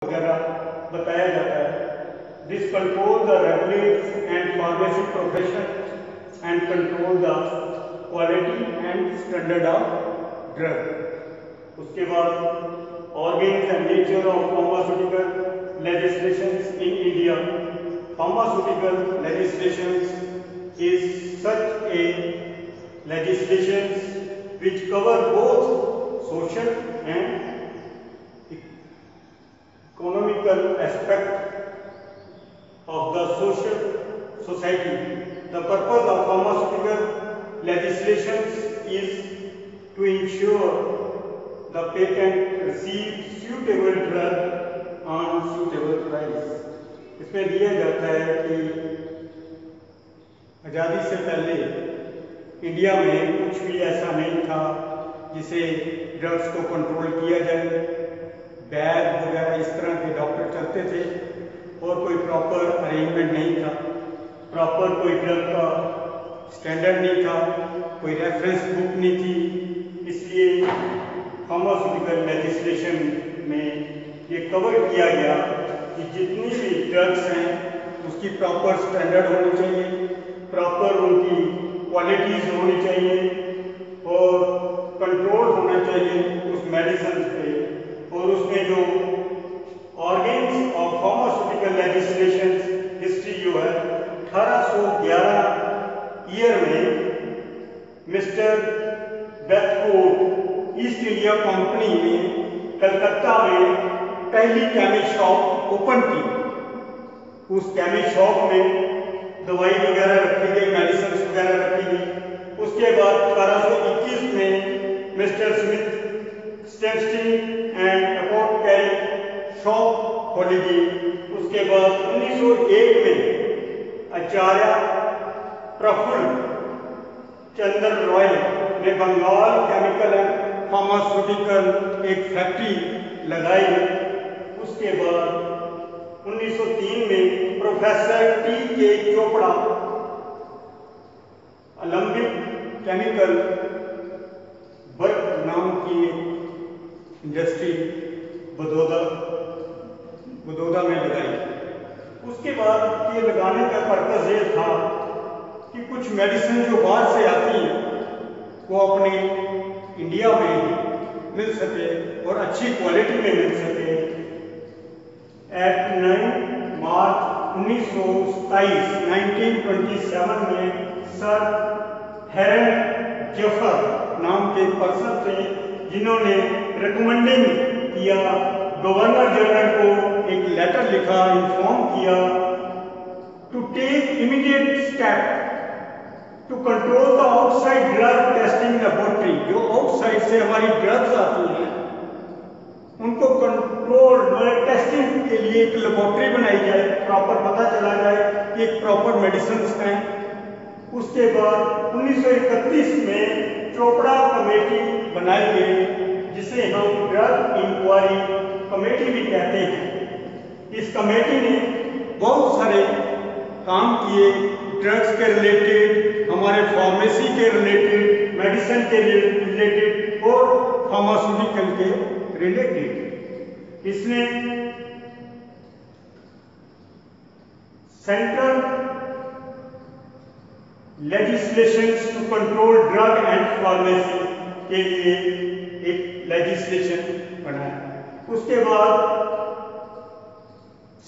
वगैरह बताया जाता है. This controls the regulates and pharmacy profession and control the quality and standard of drug. उसके बाद organs and nature of pharmaceutical legislations in India. Pharmaceutical legislations is such a legislations which cover both social and economical aspect of the social society. The purpose of pharmaceutical legislations is to ensure the patent receives suitable drug on suitable price. इसमें दिया जाता है कि आज़ादी से पहले India में कुछ भी ऐसा नहीं था जिसे ड्रग्स को कंट्रोल किया जाए. बैग वगैरह इस तरह के डॉक्टर चलते थे और कोई प्रॉपर अरेंजमेंट नहीं था, प्रॉपर कोई ड्रग का स्टैंडर्ड नहीं था, कोई रेफरेंस बुक नहीं थी. इसलिए फार्मास्यूटिकल लेजिस्लेशन में ये कवर किया गया कि जितनी भी ड्रग्स हैं उसकी प्रॉपर स्टैंडर्ड होनी चाहिए, प्रॉपर उनकी क्वालिटीज़ होनी चाहिए और कंट्रोल होना चाहिए उस मेडिसिन पे. और उसमें जो organs of pharmaceutical legislation history जो है 1811 ईयर में मिस्टर बेथफोर्ड ईस्ट इंडिया कंपनी ने कलकत्ता में पहली केमिस्ट शॉप ओपन की. उस केमिस्ट शॉप में दवाई वगैरह रखी गई, मेडिसिन वगैरह रखी गई. उसके बाद 1821 में मिस्टर स्मिथ स्टेंस्टिंग एंड अपोथेकेरी शॉप खोली गई. उसके बाद 1901 में आचार्य प्रफुल्ल चंद्र रॉय ने बंगाल केमिकल एंड फार्मास्यूटिकल एक फैक्ट्री लगाई. उसके बाद 1903 में professor T K. Chopra Alembic chemical work नाम की इंडस्ट्री बदौदा में लगाई. उसके बाद ये लगाने का पर्पस ये था कि कुछ मेडिसिन जो बाहर से आती हैं वो अपने इंडिया में मिल सके और अच्छी क्वालिटी में मिल सके. एक्ट 9 मार्च 1927 में सर हेरन जेफर नाम के पर्सन थे जिन्होंने रिकमेंडिंग किया, गवर्नर जनरल को एक लेटर लिखा, इन्फॉर्म किया to take immediate step to control the outside drug testing laboratory. जो आउटसाइड से हमारी ड्रग्स आती हैं उनको कंट्रोल टेस्टिंग के लिए एक लेबोरेटरी बनाई जाए, प्रॉपर पता चला जाए कि एक प्रॉपर मेडिसिन हैं. उसके बाद 1931 में चोपड़ा कमेटी बनाई गई जिसे हम ड्रग इंक्वायरी कमेटी भी कहते हैं. इस कमेटी ने बहुत सारे काम किए, ड्रग्स के रिलेटेड, हमारे फार्मेसी के रिलेटेड, मेडिसिन के रिलेटेड और फार्मास्यूटिकल के रिलेटेड. इसने central legislations to control drug and pharmacy के लिए एक लेजिस्लेशन बनाया. उसके बाद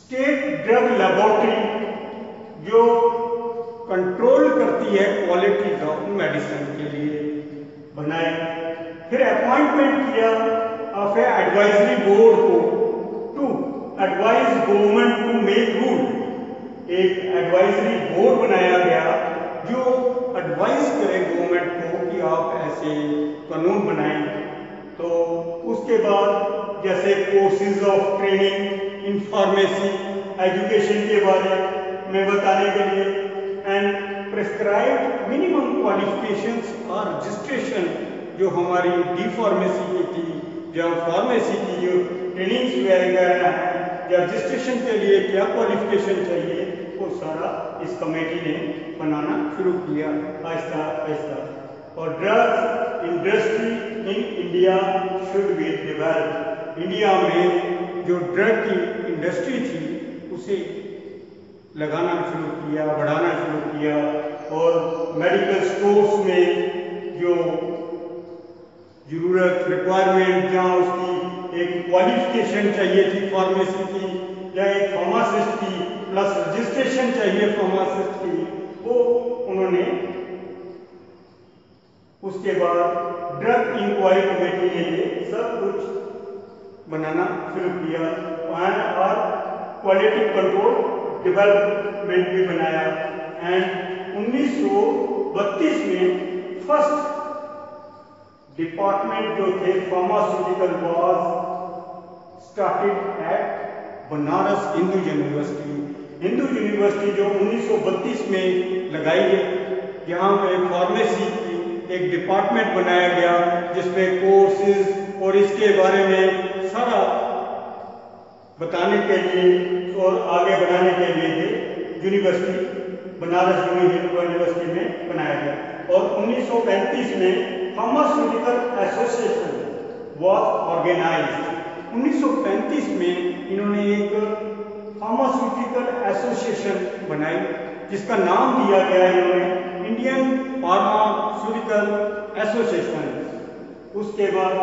स्टेट ड्रग लेबोरेटरी जो कंट्रोल करती है क्वालिटी ऑफ मेडिसिन के लिए बनाए. फिर अपॉइंटमेंट किया ऑफ ए एडवाइजरी बोर्ड को to advise government to make rule. एक एडवाइजरी बोर्ड बनाया गया जो एडवाइस करे गवर्नमेंट को कि आप ऐसे कानून बनाएं. तो उसके बाद जैसे courses of training in pharmacy education के बारे में बताने के लिए एंड प्रिस्क्राइब्ड मिनिमम क्वालिफिकेशंस और रजिस्ट्रेशन जो हमारी डी फार्मेसी की थी या फार्मेसी की जो ट्रेनिंग्स वगैरह हैं या रजिस्ट्रेशन के लिए क्या क्वालिफिकेशन चाहिए वो सारा इस कमेटी ने बनाना शुरू किया आहिस्ता आहिस्ता. और drug industry in India should be developed. India में जो ड्रग की इंडस्ट्री थी उसे लगाना शुरू किया, बढ़ाना शुरू किया, और मेडिकल स्टोर्स में जो ज़रूरत रिक्वायरमेंट, जहाँ उसकी एक क्वालिफिकेशन चाहिए थी फार्मेसी की, या एक फार्मासिस्ट की प्लस रजिस्ट्रेशन चाहिए फार्मासिस्ट की, वो उन्होंने उसके बाद ड्रग इंक्वायरी कमेटी के लिए सब कुछ बनाना शुरू किया, और क्वालिटी कंट्रोल डेवलपमेंट भी बनाया। एंड 1932 में फर्स्ट डिपार्टमेंट जो थे pharmaceutical was started at Banaras Hindu university. Hindu university जो 1932 में लगाई गई, यहाँ पे फार्मेसी की एक डिपार्टमेंट बनाया गया जिसमें कोर्सेज और इसके बारे में सारा बताने के लिए और आगे बढ़ाने के लिए यूनिवर्सिटी बनारस यूनिवर्सिटी में बनाया गया। और 1935 में फार्मास्यूटिकल एसोसिएशन वॉज ऑर्गेनाइज्ड। 1935 में इन्होंने एक फार्मास्यूटिकल एसोसिएशन बनाई जिसका नाम दिया गया इन्होंने इंडियन फार्मास्यूटिकल एसोसिएशन। उसके बाद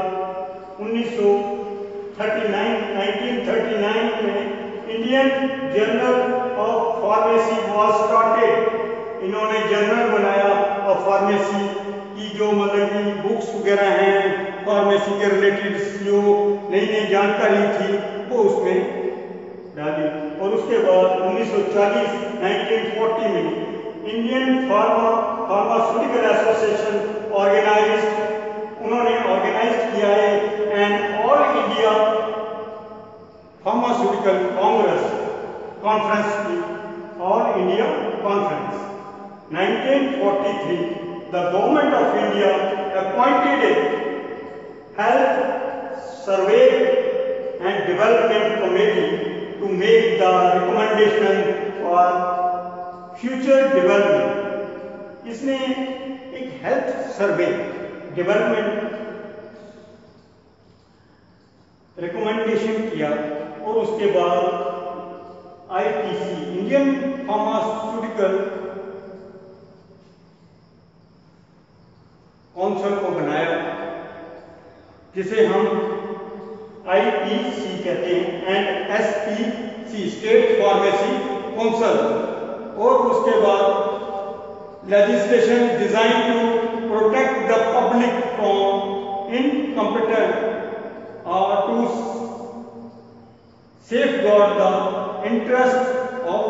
1939 में Indian journal of pharmacy was started. इन्होंने जर्नल बनाया और फार्मेसी की जो मतलब की बुक्स वगैरह हैं फार्मेसी के रिलेटेड जो नई नई जानकारी थी वो उसमें डाली। और उसके बाद 1940 में इंडियन फार्मास्यूटिकल एसोसिएशन उन्होंने ऑर्गेनाइज किया है and all India pharmaceutical conference की, all India conference. 1943 the government of India appointed a health survey and development committee to make the recommendation for future development. इसने एक हेल्थ सर्वे डेवलपमेंट रिकमेंडेशन किया और उसके बाद ITC Indian pharmaceutical council को बनाया जिसे हम IPC कहते हैं and SPC state pharmacy council. और उसके बाद legislation design to protect the public from incompetent और to safeguard the interest of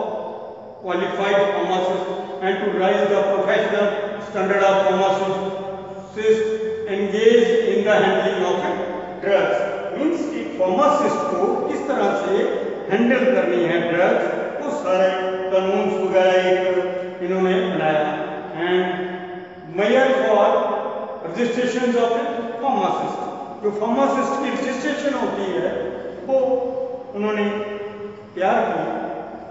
qualified pharmacists and to raise the professional standard of pharmacists engaged in the handling of drugs. Means कि pharmacist को किस तरह से handle करनी है drugs, वो सारे कानून वगैरह एक इन्होंने बनाया। And mayor for registration of pharmacist, जो फार्मासिस्ट की रजिस्ट्रेशन होती है वो उन्होंने तैयार की।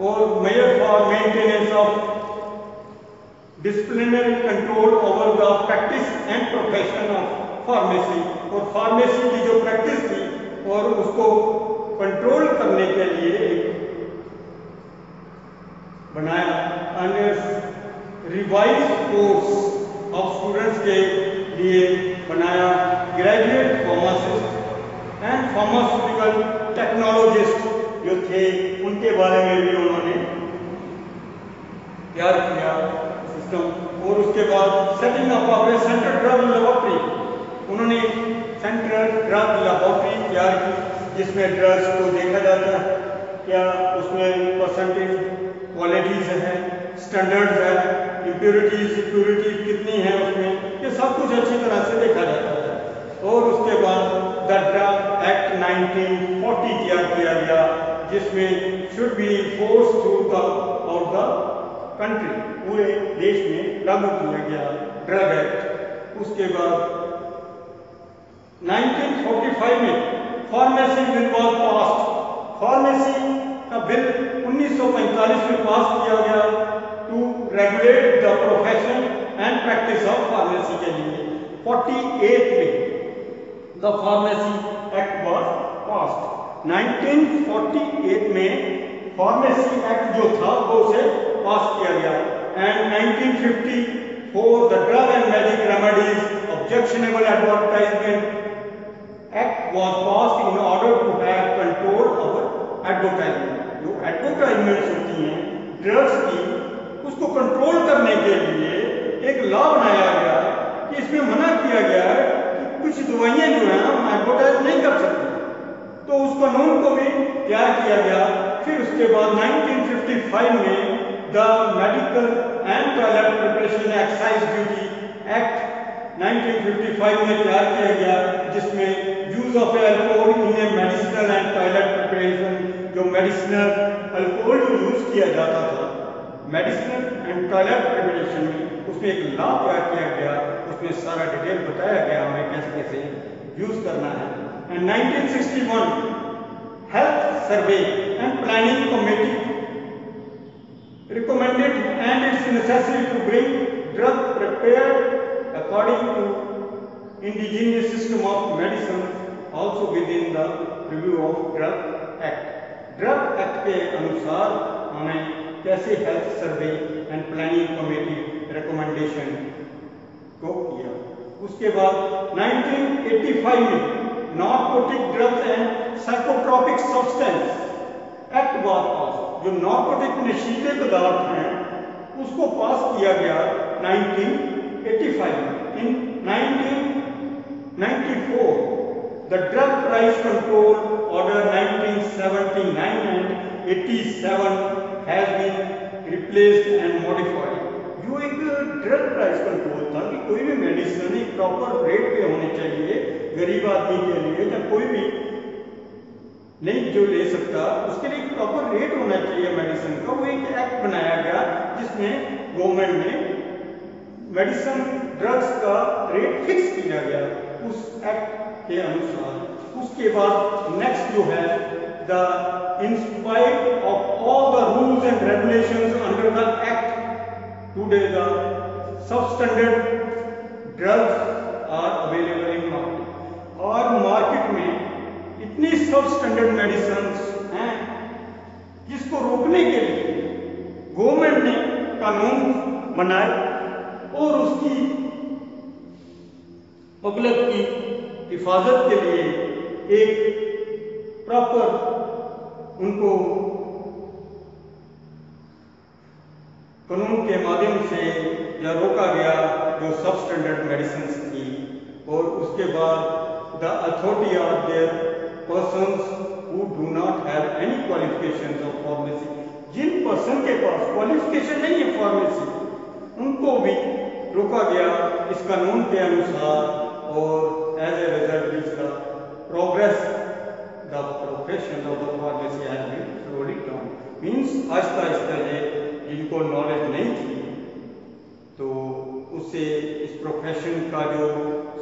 और mayor for maintenance of disciplinary control over the practice and profession of pharmacy, और फार्मेसी की जो प्रैक्टिस थी और उसको कंट्रोल करने के लिए बनाया। And revise course of students के लिए बनाया graduate pharmacist and pharmaceutical technologist जो थे उनके बारे में भी उन्होंने तैयार किया सिस्टम। और उसके बाद setting up of A central drug laboratory, उन्होंने सेंट्रल ड्रग लेबोरेटरी तैयार की जिसमें ड्रग्स को देखा जाता है, क्या उसमें परसेंटेज क्वालिटीज है, स्टैंडर्ड्स है, इम्प्योरिटीज सिक्योरिटी कितनी है उसमें, ये सब कुछ अच्छी तरह से देखा जाता है। और उसके बाद द ड्रग एक्ट 1940 तैयार किया गया जिसमें should be force through the country, पूरे देश में लागू किया गया ड्रग एक्ट। उसके बाद 1945 में pharmacy bill was passed, pharmacy का बिल 1945 में पास किया गया to regulate the profession and practice of pharmacy के लिए। 48 में the pharmacy act was passed 1948 में फार्मेसी एक्ट जो था वो उसे पास किया गया and 1954 the drug and magic remedies objectionable advertisement act was passed in order to have control over advertisement. जो एडवर्टाइजमेंट्स होती हैं ड्रग्स की उसको कंट्रोल करने के लिए एक लॉ बनाया गया कि इसमें मना किया गया है कि कुछ दवाइयाँ जो हैं हम एडवर्टाइज नहीं कर सकते, तो उस कानून को भी तैयार किया गया। फिर उसके बाद 1955 में the medical and toilet preparation excise duty act 1955 में तैयार किया गया, जिसमें use of alcohol in A medicinal and toilet preparation, जो मेडिसिनल अल्कोहल जो यूज किया जाता था मेडिसिनल एंड टॉयलेट प्रिपरेशन में, उसमें एक लॉ तैयार किया गया, उसमें सारा डिटेल बताया गया हमें कैसे कैसे यूज करना है। And 1961 health survey and planning committee recommended and it's necessary to bring drug prepared according to indigenous system of medicine also within the review of drug act। Drug act के अनुसार हमें कैसे health survey and planning committee recommendation को किया। उसके बाद 1985 में narcotic drugs and psychotropic substance act was pass, जो नार्कोटिक नशीले पदार्थ हैं उसको पास किया गया 1985 में। In 1994 the drug price control order 1979 and 87 has been replaced and modified. जो एक ड्रग प्राइस कंट्रोल था कि कोई भी मेडिसिन एक प्रॉपर रेट पे होने चाहिए गरीब आदमी के लिए, या कोई भी नहीं जो ले सकता उसके लिए एक प्रॉपर रेट होना चाहिए मेडिसिन का, वो एक एक्ट बनाया गया जिसमें गवर्नमेंट ने मेडिसिन ड्रग्स का रेट फिक्स किया गया उस एक्ट के अनुसार। उसके बाद नेक्स्ट जो है the in spite of all the rules and regulations under the act today the substandard drugs are available in market. और मार्केट में इतनी सब स्टैंडर्ड मेडिसिन हैं जिसको रोकने के लिए गवर्नमेंट ने कानून बनाए और उसकी पब्लिक की हिफाजत के लिए एक प्रॉपर उनको कानून के माध्यम से या रोका गया जो सब स्टैंडर्ड मेडिसिन थी। और उसके बाद the authority are there persons who do not have any qualifications of pharmacy, जिन पर्सन के पास क्वालिफिकेशन नहीं है फार्मेसी उनको भी रोका गया इस कानून के अनुसार। और एज ए रिजल्ट इसका progress the profession of the pharmacy has been slowly down, means आहिस्ता आहिस्ता ये जिनको नॉलेज नहीं थी तो उससे इस प्रोफेशन का जो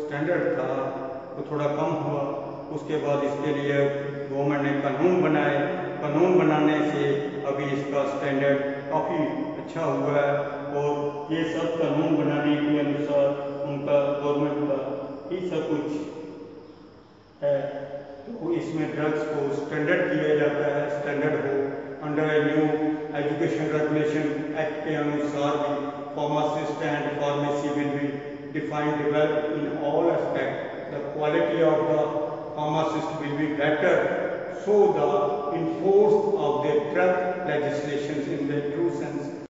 स्टैंडर्ड था वो थोड़ा कम हुआ। उसके बाद इसके लिए गवर्नमेंट ने कानून बनाए, कानून बनाने से अभी इसका स्टैंडर्ड काफ़ी अच्छा हुआ है। और ये सब कानून बनाने के अनुसार उनका गवर्नमेंट का ही सब कुछ है, तो इसमें ड्रग्स को स्टैंडर्ड किया जाता है। स्टैंडर्ड हो under a new education regulation act के अनुसार भी pharmacist and pharmacy will be defined developed in all aspect. The quality of the pharmacist will be better, so the enforce of the drug legislations in